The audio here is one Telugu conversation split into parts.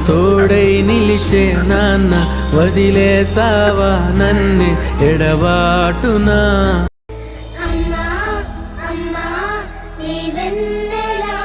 తోడై నిలిచే నాన్న వదిలేసావా నన్ను ఎడబాటునా. అమ్మా అమ్మా నీ వెన్నెలా.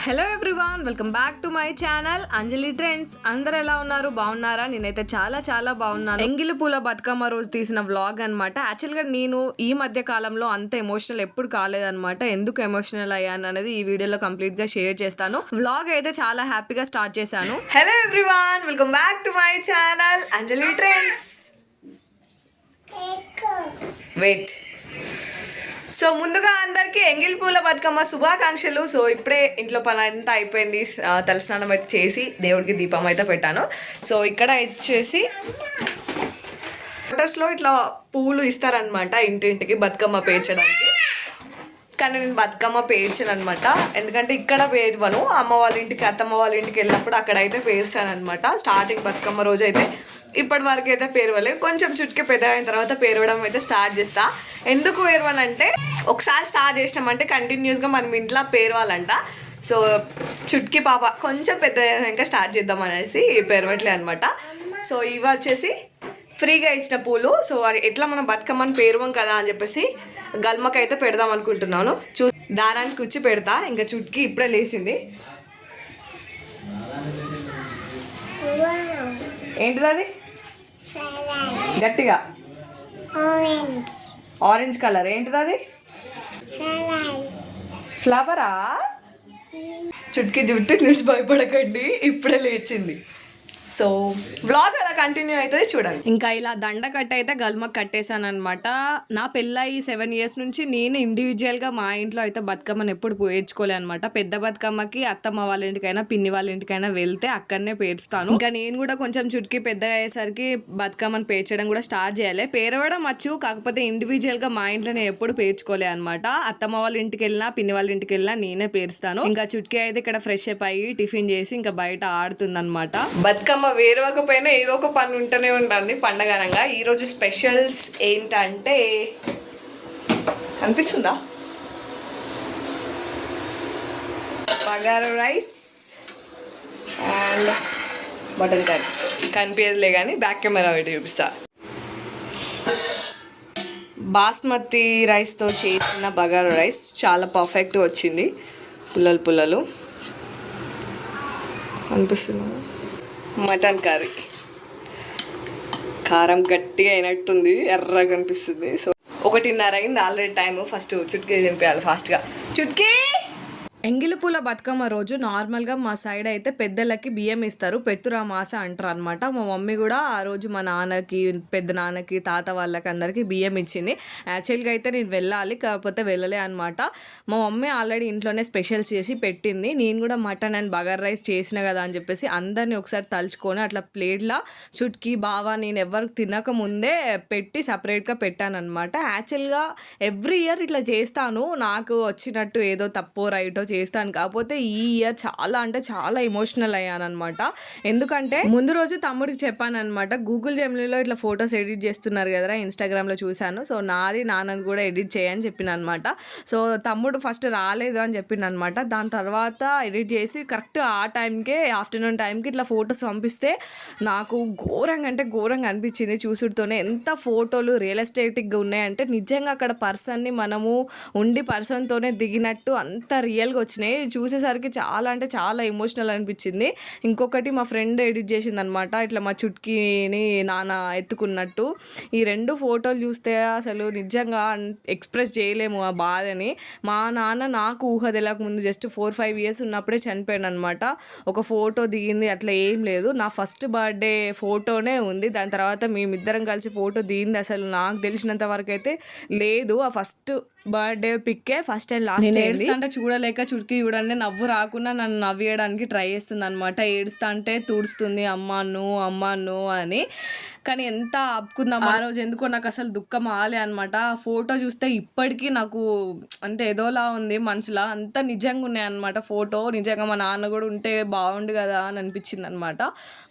Hello everyone, welcome back to my channel Anjali trends. అందరు ఎలా ఉన్నారు? బాగున్నారా? నేనైతే చాలా చాలా బాగున్నాను. ఎంగిలి పూల బతుకమ్మ రోజు తీసిన వ్లాగ్ అనమాట. యాక్చువల్గా నేను ఈ మధ్య కాలంలో అంత ఎమోషనల్ ఎప్పుడు కాలేదన్నమాట. ఎందుకు ఎమోషనల్ అయ్యాను అనేది ఈ వీడియోలో కంప్లీట్ గా షేర్ చేస్తాను. వ్లాగ్ అయితే చాలా హ్యాపీగా స్టార్ట్ చేశాను. Hello everyone, welcome back to my channel Anjali trends. Wait. So ముందుగా అందరికీ ఎంగిల్ పూల బతుకమ్మ శుభాకాంక్షలు. సో ఇప్పుడే ఇంట్లో పని అంతా అయిపోయింది. తలస్నానం అయితే చేసి దేవుడికి దీపం అయితే పెట్టాను. సో ఇక్కడ వచ్చేసి ఫోటోస్లో ఇట్లా పువ్వులు ఇస్తారనమాట ఇంటింటికి బతుకమ్మ పేర్చడానికి. కానీ నేను బతుకమ్మ పేర్చాను అనమాట. ఎందుకంటే ఇక్కడ పేర్వను, అమ్మ వాళ్ళ ఇంటికి అత్తమ్మ వాళ్ళ ఇంటికి వెళ్ళినప్పుడు అక్కడైతే పేర్చాను అనమాట. స్టార్టింగ్ బతుకమ్మ రోజు అయితే ఇప్పటి వరకు అయితే పేరవలేదు. కొంచెం చుట్టుకి పెద్ద అయిన తర్వాత పేరవడం అయితే స్టార్ట్ చేస్తా. ఎందుకు పేరవనంటే ఒకసారి స్టార్ట్ చేసినామంటే కంటిన్యూస్గా మనం ఇంట్లో పేరవాలంట. సో చుట్టుకి పాప కొంచెం పెద్ద ఇంకా స్టార్ట్ చేద్దాం అనేసి పేరవట్లే అనమాట. సో ఇవి వచ్చేసి ఫ్రీగా ఇచ్చిన పూలు. సో అది ఎట్లా మనం బతుకమ్మని పేరువం కదా అని చెప్పేసి గల్మకైతే పెడదాం అనుకుంటున్నాను. దారానికి కుచ్చి పెడతా. ఇంకా చుట్టుకి ఇప్పుడే లేచింది. ఏంటిది అది? గట్టిగా ఆరెంజ్ కలర్. ఏంటిది అది? ఫ్లవరా? చుట్టుకి జుట్టు చూసి భయపడకండి, ఇప్పుడే లేచింది. సో వ్లాగ్ అలా కంటిన్యూ అవుతుంది, చూడండి. ఇంకా ఇలా దండ కట్ అయితే గల్మకు కట్టేశాను అనమాట. నా పెళ్ళయి 7 years నుంచి నేను ఇండివిజువల్గా మా ఇంట్లో అయితే బతుకమ్మని ఎప్పుడు పేర్చుకోలే అనమాట. పెద్ద బతుకమ్మకి అత్తమ్మ వాళ్ళ ఇంటికైనా పిన్ని వాళ్ళ ఇంటికైనా వెళ్తే అక్కడనే పేర్చుతాను. ఇంకా నేను కూడా కొంచెం చుట్టుకి పెద్దగా అయ్యేసరికి బతుకమ్మని పేర్చడం కూడా స్టార్ట్ చేయాలి. పేరవడం వచ్చు, కాకపోతే ఇండివిజువల్గా మా ఇంట్లో నేను ఎప్పుడు పేర్చుకోలే అనమాట. అత్తమ్మ వాళ్ళ ఇంటికి వెళ్ళినా పిన్ని వాళ్ళ ఇంటికి వెళ్ళినా నేనే పేరుస్తాను. ఇంకా చుట్టుకి అయితే ఇక్కడ ఫ్రెష్ అప్ అయ్యి టిఫిన్ చేసి ఇంకా బయట ఆడుతుంది అనమాట. బతుకమ్మ వేరవకపోయినా ఏదో ఒక పని ఉంటూనే ఉంటుంది పండగనంగా. ఈరోజు స్పెషల్స్ ఏంటంటే అనిపిస్తుందా, bagara rice and mutton curry. కనిపించదులే కానీ బ్యాక్ కెమెరా పెట్టి చూపిస్తా. బాస్మతి రైస్తో చేసిన బగారా రైస్ చాలా పర్ఫెక్ట్గా వచ్చింది. పుల్లలు పుల్లలు అనిపిస్తుంది. మటన్ కర్రీ కారం గట్టిగా అయినట్టుంది, ఎర్రగా కనిపిస్తుంది. సో 1:30 అయింది ఆల్రెడీ టైము. ఫస్ట్ చుట్కీ దింపేయాలి ఫాస్ట్గా. చుట్కీ. ఎంగిలి పూల బతుకమ్మ రోజు నార్మల్గా మా సైడ్ అయితే పెద్దలకి బియ్యం ఇస్తారు, పెత్తురామాస అంటారు అనమాట. మా మమ్మీ కూడా ఆ రోజు మా నాన్నకి, పెద్ద నాన్నకి, తాత వాళ్ళకి అందరికీ బియ్యం ఇచ్చింది. యాక్చువల్గా అయితే నేను వెళ్ళాలి, కాకపోతే వెళ్ళలే అనమాట. మా మమ్మీ ఆల్రెడీ ఇంట్లోనే స్పెషల్స్ చేసి పెట్టింది. నేను కూడా మటన్ అండ్ బగారా రైస్ చేసిన కదా అని చెప్పేసి అందరినీ ఒకసారి తలుచుకొని అట్లా ప్లేట్లా చుట్కీ బావా నేను ఎవరికి తినక ముందే పెట్టి సపరేట్గా పెట్టాను అనమాట. యాక్చువల్గా ఎవ్రీ ఇయర్ ఇట్లా చేస్తాను, నాకు వచ్చినట్టు ఏదో తప్పో రైటో చేస్తాను. కాకపోతే ఈ ఇయర్ చాలా అంటే చాలా ఎమోషనల్ అయ్యాను అనమాట. ఎందుకంటే ముందు రోజు తమ్ముడికి చెప్పాను అనమాట, గూగుల్ జెమినీలో ఇట్లా ఫొటోస్ ఎడిట్ చేస్తున్నారు కదా ఇన్స్టాగ్రామ్లో చూశాను. సో నాది నాన్నది కూడా ఎడిట్ చేయని చెప్పిన అనమాట. సో తమ్ముడు ఫస్ట్ రాలేదు అని చెప్పిండు అనమాట. దాని తర్వాత ఎడిట్ చేసి కరెక్ట్ ఆ టైంకే ఆఫ్టర్నూన్ టైంకి ఇట్లా ఫొటోస్ పంపిస్తే నాకు ఘోరంగా అంటే ఘోరంగా అనిపించింది. చూసుడుతోనే ఎంత ఫోటోలు రియలిస్టిక్గా ఉన్నాయంటే నిజంగా అక్కడ పర్సన్ని మనము ఉండి పర్సన్తోనే దిగినట్టు అంత రియల్గా వచ్చినాయి. చూసేసరికి చాలా అంటే చాలా ఎమోషనల్ అనిపించింది. ఇంకొకటి మా ఫ్రెండ్ ఎడిట్ చేసింది అనమాట, ఇట్లా మా చుట్కీని నాన్న ఎత్తుకున్నట్టు. ఈ 2 ఫోటోలు చూస్తే అసలు నిజంగా ఎక్స్ప్రెస్ చేయలేము ఆ బాధని. మా నాన్న నాకు ఊహ తెలియక ముందు జస్ట్ 4-5 years ఉన్నప్పుడే చనిపోయాడు అనమాట. ఒక ఫోటో దిగింది అట్లా ఏం లేదు. నా ఫస్ట్ బర్త్డే ఫోటోనే ఉంది, దాని తర్వాత మేమిద్దరం కలిసి ఫోటో దిగింది అసలు నాకు తెలిసినంత వరకు అయితే లేదు. ఆ ఫస్ట్ బర్త్డే పిక్కే ఫస్ట్ అండ్ లాస్ట్. ఏడుస్తా అంటే చూడలేక చుట్కీ చూడండి నవ్వు రాకుండా నన్ను నవ్వేయడానికి ట్రై చేస్తుంది అనమాట. ఏడుస్తా అంటే తుడుస్తుంది అమ్మాను అని. కానీ ఎంత ఆపుకుందాం ఆ రోజు ఎందుకో నాకు అసలు దుఃఖం ఆలే అనమాట. ఆ ఫోటో చూస్తే ఇప్పటికీ నాకు అంత ఏదోలా ఉంది మనసులో, అంత నిజంగా ఉన్నాయి అనమాట. ఫోటో నిజంగా మా నాన్న కూడా ఉంటే బాగుండు కదా అని అనిపించింది అనమాట.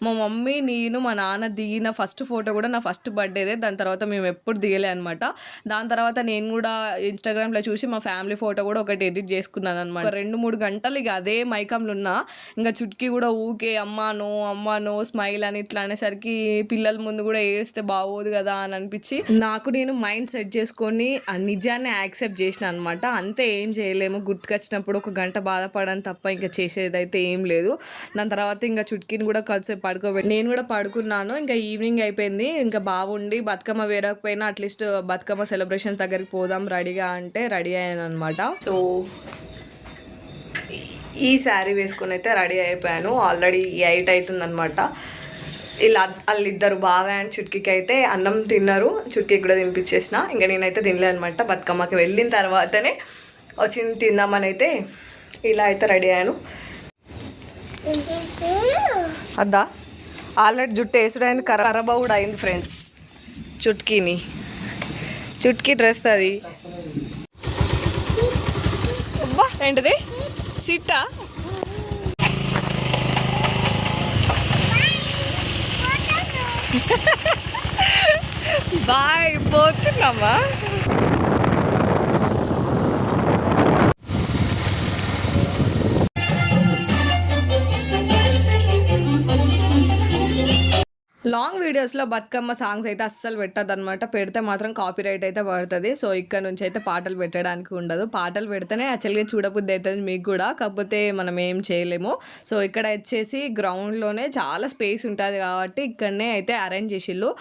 మా మమ్మీ నేను మా నాన్న దిగిన ఫస్ట్ ఫోటో కూడా నా ఫస్ట్ బర్త్డేదే. దాని తర్వాత మేము ఎప్పుడు దిగలే అనమాట. దాని తర్వాత నేను కూడా ఇన్స్టాగ్రామ్లో చూసి మా ఫ్యామిలీ ఫోటో కూడా ఒకటి ఎడిట్ చేసుకున్నాను అనమాట. 2-3 గంటలు ఇక అదే మైకంలో ఉన్నా. ఇంకా చుట్కీ కూడా ఊకే అమ్మానో స్మైల్ అని ఇట్లా అనేసరికి పిల్లల ముందు కూడా ఏడిస్తే బాగోదు కదా అని అనిపించి నాకు నేను మైండ్ సెట్ చేసుకొని ఆ నిజాన్ని యాక్సెప్ట్ చేసిన అనమాట. అంతే, ఏం చేయలేము. గుర్తుకొచ్చినప్పుడు ఒక గంట బాధపడని తప్ప ఇంకా చేసేదైతే ఏం లేదు. దాని తర్వాత ఇంకా చుట్కీని కూడా కలిసి పడుకోబెట్టి నేను కూడా పడుకున్నాను. ఇంకా ఈవినింగ్ అయిపోయింది. ఇంకా బాగుండి బతుకమ్మ వేరకపోయినా అట్లీస్ట్ బతుకమ్మ సెలబ్రేషన్స్ దగ్గరికి పోదాం రెడీగా అంటే రెడీ అయ్యాను అనమాట. సో ఈ శారీ వేసుకుని అయితే రెడీ అయిపోయాను. ఆల్రెడీ 8 అవుతుంది అనమాట. వాళ్ళిద్దరు బాగా అండ్ చుట్కీకి అయితే అన్నం తిన్నారు. చుట్కీకి కూడా తినిపించేసిన. ఇంకా నేనైతే తినలే అనమాట. బతుకమ్మకి వెళ్ళిన తర్వాతనే వచ్చింది తిందామని అయితే ఇలా అయితే రెడీ అయ్యాను. అద్దా ఆల్రెడీ జుట్టు వేసుడైంది, ఖరాబ్ కూడా అయింది ఫ్రెండ్స్. చుట్కీ డ్రెస్ అది అబ్బా ఏంటిది సిట్టా? బాయ్ పోతున్నామా? లాంగ్ వీడియోస్లో బతుకమ్మ సాంగ్స్ అయితే అస్సలు పెట్టదు అనమాట. పెడితే మాత్రం కాపీరైట్ అయితే పడుతుంది. సో ఇక్కడ నుంచి అయితే పాటలు పెట్టడానికి ఉండదు. పాటలు పెడితేనే యాక్చువల్గా చూడబుద్ధి అవుతుంది మీకు కూడా, కాకపోతే మనం ఏం చేయలేము. సో ఇక్కడ వచ్చేసి గ్రౌండ్లోనే చాలా స్పేస్ ఉంటుంది కాబట్టి ఇక్కడనే అయితే అరేంజ్ చేసిళ్ళు.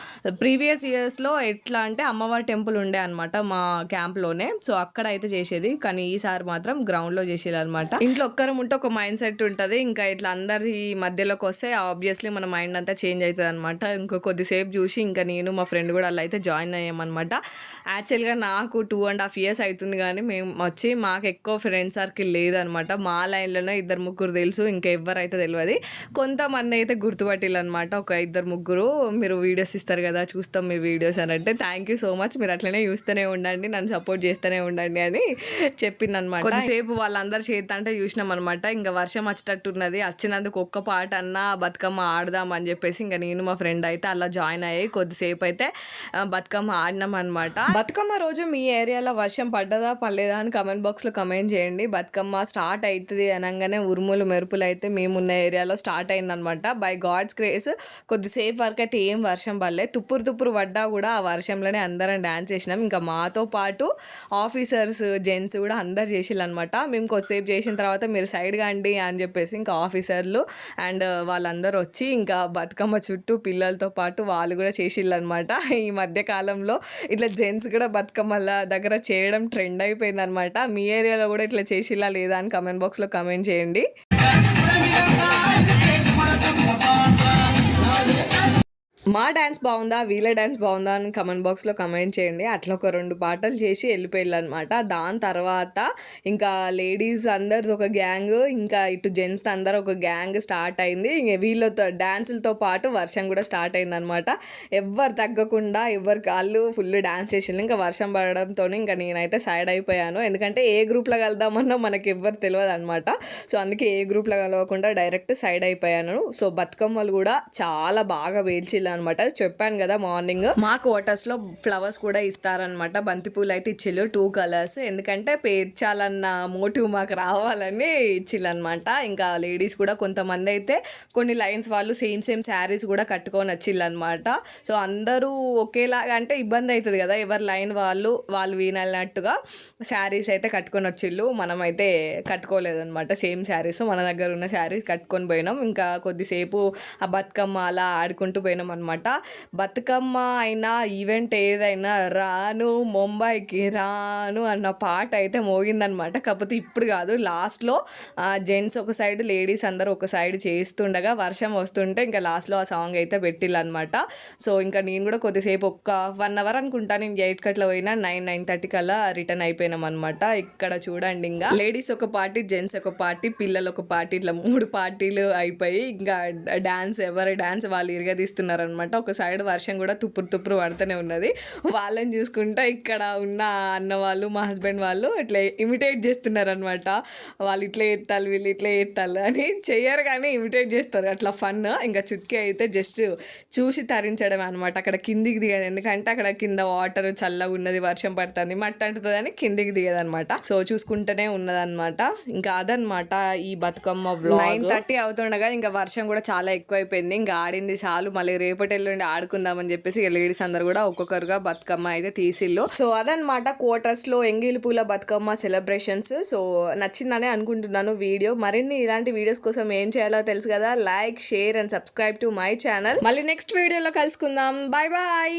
ప్రీవియస్ ఇయర్స్లో ఎట్లా అంటే అమ్మవారి టెంపుల్ ఉండే అనమాట మా క్యాంప్లోనే. సో అక్కడ అయితే చేసేది, కానీ ఈసారి మాత్రం గ్రౌండ్లో చేసేది అనమాట. ఇంట్లో ఒక్కరం ఉంటే ఒక మైండ్ సెట్ ఉంటుంది. ఇంకా ఇట్లా అందరి మధ్యలోకి వస్తే ఆబ్వియస్లీ మన మైండ్ అంతా చేంజ్ అవుతుంది అనమాట. ఇంకో కొద్దిసేపు చూసి ఇంకా నేను మా ఫ్రెండ్ కూడా అలా అయితే జాయిన్ అయ్యామన్నమాట. యాక్చువల్గా నాకు 2.5 years అవుతుంది, కానీ మేము వచ్చి మాకు ఎక్కువ ఫ్రెండ్ సర్కిల్ లేదనమాట. మా లైన్లోనే 2-3 తెలుసు, ఇంకా ఎవరైతే తెలియదు. కొంతమంది అయితే గుర్తుపట్టిల్లు అనమాట, ఒక 2-3. మీరు వీడియోస్ ఇస్తారు కదా, చూస్తాం మీ వీడియోస్ అని అంటే థ్యాంక్ యూ సో మచ్, మీరు అట్లనే చూస్తూనే ఉండండి, నన్ను సపోర్ట్ చేస్తూనే ఉండండి అని చెప్పింది అనమాట. కొద్దిసేపు వాళ్ళందరూ చేస్తా అంటే చూసినాం అనమాట. ఇంకా వర్షం వచ్చేటట్టున్నది, వచ్చినందుకు ఒక్క పాట అన్నా బతుకమ్మ ఆడదాం అని చెప్పేసి ఇంకా నేను మా ఫ్రెండ్ అయితే అలా జాయిన్ అయ్యి కొద్దిసేపు అయితే బతుకమ్మ ఆడినాం అనమాట. బతుకమ్మ రోజు మీ ఏరియాలో వర్షం పడ్డదా పడలేదా అని కమెంట్ బాక్స్లో కమెంట్ చేయండి. బతుకమ్మ స్టార్ట్ అవుతుంది అనగానే ఉరుములు మెరుపులు అయితే మేమున్న ఏరియాలో స్టార్ట్ అయిందనమాట. బై గాడ్స్ గ్రేస్ కొద్దిసేపు వరకు అయితే ఏం వర్షం పడలేదు. తుప్పురు పడ్డా కూడా ఆ వర్షంలోనే అందరం డ్యాన్స్ చేసినాం. ఇంకా మాతో పాటు ఆఫీసర్స్ జెంట్స్ కూడా అందరు చేసిళ్ళు అనమాట. మేము కొద్దిసేపు చేసిన తర్వాత మీరు సైడ్గా అండి అని చెప్పేసి ఇంకా ఆఫీసర్లు అండ్ వాళ్ళందరూ వచ్చి ఇంకా బతుకమ్మ చుట్టూ పిల్లలతో పాటు వాళ్ళు కూడా చేసిళ్ళు అనమాట. ఈ మధ్య కాలంలో ఇట్లా జెంట్స్ కూడా బతుకమ్మల దగ్గర చేయడం ట్రెండ్ అయిపోయింది అనమాట. మీ ఏరియాలో కూడా ఇట్లా చేసిల్లా లేదా అని కమెంట్ బాక్స్లో కమెంట్ చేయండి. మా డ్యాన్స్ బాగుందా వీళ్ళ డ్యాన్స్ బాగుందా అని కమెంట్ బాక్స్లో కమెంట్ చేయండి. అట్లా ఒక 2 పాటలు చేసి వెళ్ళిపోయారు అనమాట. దాని తర్వాత ఇంకా లేడీస్ అందరిది ఒక గ్యాంగ్, ఇంకా ఇటు జెంట్స్ అందరూ ఒక గ్యాంగ్ స్టార్ట్ అయింది. వీళ్ళతో డ్యాన్సులతో పాటు వర్షం కూడా స్టార్ట్ అయింది అనమాట. ఎవరు తగ్గకుండా ఎవరి కాళ్ళు ఫుల్ డ్యాన్స్ చేసిండు. ఇంకా వర్షం పడడంతో ఇంకా నేనైతే సైడ్ అయిపోయాను, ఎందుకంటే ఏ గ్రూప్లో కలుద్దామన్నా మనకి ఎవ్వరు తెలియదు అనమాట. సో అందుకే ఏ గ్రూప్లో కలవకుండా డైరెక్ట్ సైడ్ అయిపోయాను. సో బతుకమ్మలు కూడా చాలా బాగా పేల్చిల్లు అనమాట. చెప్పాను కదా మార్నింగ్ మా క్వార్టర్స్ లో ఫ్లవర్స్ కూడా ఇస్తారనమాట. బంతిపూలు అయితే ఇచ్చిళ్ళు 2 colors, ఎందుకంటే పేర్చాలన్న మోటివ్ మాకు రావాలని ఇచ్చిళ్ళు అనమాట. ఇంకా లేడీస్ కూడా కొంతమంది అయితే కొన్ని లైన్స్ వాళ్ళు సేమ్ శారీస్ కూడా కట్టుకొని వచ్చిళ్ళు అనమాట. సో అందరూ ఒకేలాగా అంటే ఇబ్బంది అవుతుంది కదా, ఎవరి లైన్ వాళ్ళు వినన్నట్టుగా శారీస్ అయితే కట్టుకొని వచ్చిళ్ళు. మనం అయితే కట్టుకోలేదన్నమాట సేమ్ శారీస్, మన దగ్గర ఉన్న శారీస్ కట్టుకొని పోయినాం. ఇంకా కొద్దిసేపు ఆ బతుకమ్మ అలా ఆడుకుంటూ పోయినాం అనమాట. బతుకమ్మ అయినా ఈవెంట్ ఏదైనా రాను ముంబైకి రాను అన్న పాట అయితే మోగిందనమాట. కాకపోతే ఇప్పుడు కాదు, లాస్ట్లో జెంట్స్ ఒక సైడ్ లేడీస్ అందరూ ఒక సైడ్ చేస్తుండగా వర్షం వస్తుంటే ఇంకా లాస్ట్లో ఆ సాంగ్ అయితే పెట్టిల్లనమాట. సో ఇంకా నేను కూడా కొద్దిసేపు ఒక 1 hour అనుకుంటా, నేను 8 గంటల పోయినా 9-9:30 కల్లా రిటర్న్ అయిపోయినాం అనమాట. ఇక్కడ చూడండి, ఇంకా లేడీస్ ఒక పార్టీ, జెంట్స్ ఒక పార్టీ, పిల్లలు ఒక పార్టీ, ఇట్లా 3 పార్టీలు అయిపోయి ఇంకా డ్యాన్స్ ఎవరి డ్యాన్స్ వాళ్ళు ఇరగదీస్తున్నారనమాట. అనమాట. ఒక సైడ్ వర్షం కూడా తుప్పురు పడుతూనే ఉన్నది. వాళ్ళని చూసుకుంటా ఇక్కడ ఉన్న అన్న వాళ్ళు మా హస్బెండ్ వాళ్ళు ఇట్లా ఇమిటేట్ చేస్తున్నారు అనమాట. వాళ్ళు ఇట్లా ఎత్తాలి వీళ్ళు ఇట్లా ఎత్తాలి అని చెయ్యరు కానీ ఇమిటేట్ చేస్తారు, అట్లా ఫన్. ఇంకా చుట్కీ అయితే జస్ట్ చూసి తరించడం అనమాట. అక్కడ కిందికి దిగదు, ఎందుకంటే అక్కడ కింద వాటర్ చల్లగా ఉన్నది, వర్షం పడుతుంది, మట్టి అంటుతుంది అని కిందికి దిగదు అనమాట. సో చూసుకుంటూనే ఉన్నదన్నమాట. ఇంకా అదనమాట ఈ బతుకమ్మ వ్లాగ్. 9:30 అవుతుండగా ఇంకా వర్షం కూడా చాలా ఎక్కువైపోయింది. ఇంకా ఆడింది చాలు, మళ్ళీ రేపటి ఎల్లుండి ఆడుకుందామని చెప్పేసి లేడీస్ అందరు కూడా ఒక్కొక్కరుగా బతుకమ్మ అయితే తీసిల్లు. సో అదనమాట క్వార్టర్స్ లో ఎంగిలి పూల బతుకమ్మ సెలబ్రేషన్స్. సో నచ్చిందనే అనుకుంటున్నాను వీడియో. మరిన్ని ఇలాంటి వీడియోస్ కోసం ఏం చేయాలో తెలుసు కదా, like, share and subscribe to my channel. మళ్ళీ నెక్స్ట్ వీడియోలో కలుసుకుందాం. Bye bye.